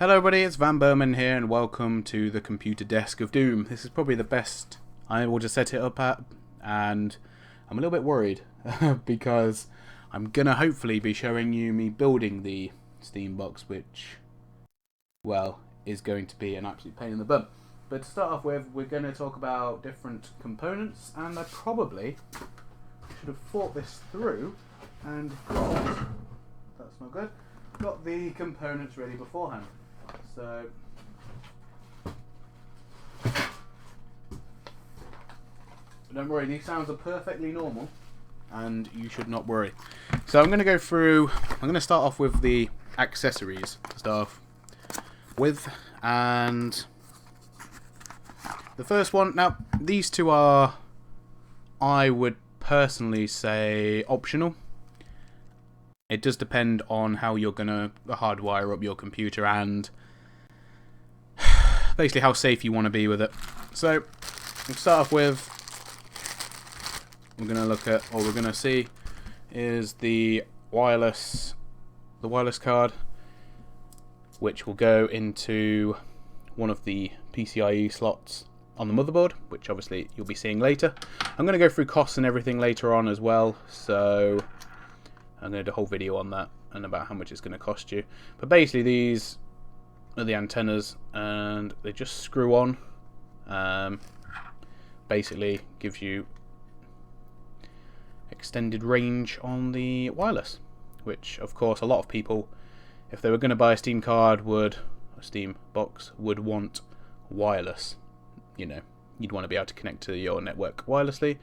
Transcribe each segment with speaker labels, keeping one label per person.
Speaker 1: Hello everybody, it's vanburman here and welcome to the computer desk of doom. This is probably the best I'm able to set it up at, and I'm a little bit worried because I'm gonna hopefully be showing you me building the Steam box, which, well, is going to be an absolute pain in the bum. But to start off with, we're going to talk about different components, and I probably should have thought this through and that's not good, got the components ready beforehand. So don't worry, these sounds are perfectly normal and you should not worry. So I'm going to go through, I'm going to start off with the accessories to start off with, and the first one, now these two are, I would personally say, optional. It does depend on how you're going to hardwire up your computer and basically how safe you want to be with it. So we'll start off with, we're going to look at, or we're going to see, is the wireless card, which will go into one of the PCIe slots on the motherboard, which obviously you'll be seeing later. I'm going to go through costs and everything later on as well, so I'm going to do a whole video on that and about how much it's going to cost you. But basically these are the antennas and they just screw on. Basically gives you extended range on the wireless, which of course a lot of people, if they were going to buy a Steam card, a Steam box, would want wireless. You know, you'd want to be able to connect to your network wirelessly,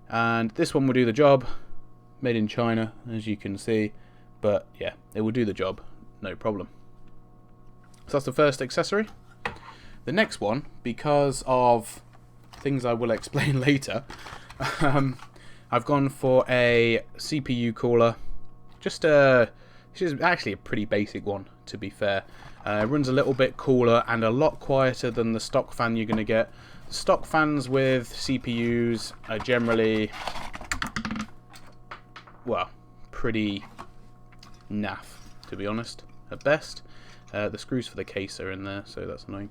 Speaker 1: and this one will do the job. Made in China, as you can see, but yeah, it will do the job, no problem. So that's the first accessory. The next one, because of things I will explain later, I've gone for a CPU cooler. This is actually a pretty basic one, to be fair. It runs a little bit cooler and a lot quieter than the stock fan you're going to get. Stock fans with CPUs are generally, well, pretty naff, to be honest, at best. The screws for the case are in there, so that's annoying.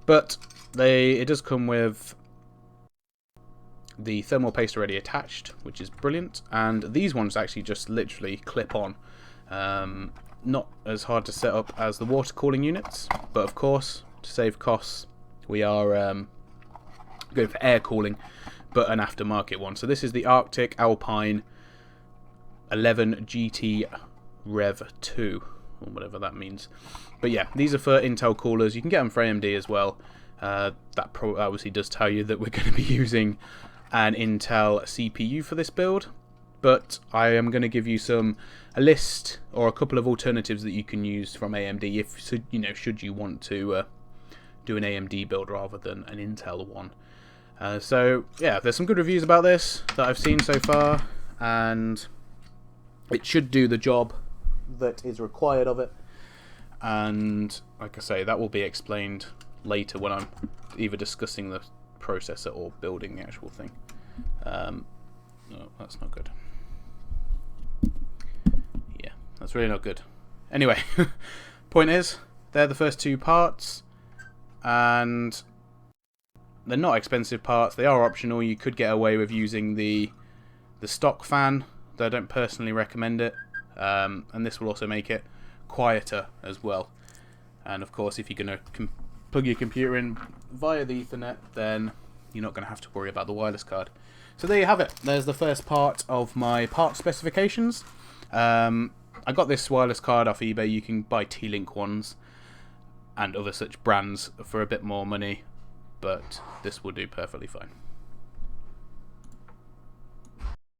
Speaker 1: But it does come with the thermal paste already attached, which is brilliant. And these ones actually just literally clip on. Not as hard to set up as the water cooling units, but of course, to save costs, we are going for air cooling, but an aftermarket one. So this is the Arctic Alpine 11 GT Rev 2, or whatever that means. But yeah, these are for Intel coolers. You can get them for AMD as well. That obviously does tell you that we're going to be using an Intel CPU for this build, but I am going to give you a list or a couple of alternatives that you can use from AMD if, should you want to do an AMD build rather than an Intel one. So yeah, there's some good reviews about this that I've seen so far, and it should do the job that is required of it. And like I say, that will be explained later when I'm either discussing the processor or building the actual thing. No, that's not good. Yeah, that's really not good. Anyway, point is, they're the first two parts, and they're not expensive parts. They are optional. You could get away with using the stock fan, though I don't personally recommend it. And this will also make it quieter as well. And of course, if you're going to plug your computer in via the Ethernet, then you're not going to have to worry about the wireless card. So there you have it. There's the first part of my part specifications. I got this wireless card off eBay. You can buy T-Link ones and other such brands for a bit more money, but this will do perfectly fine.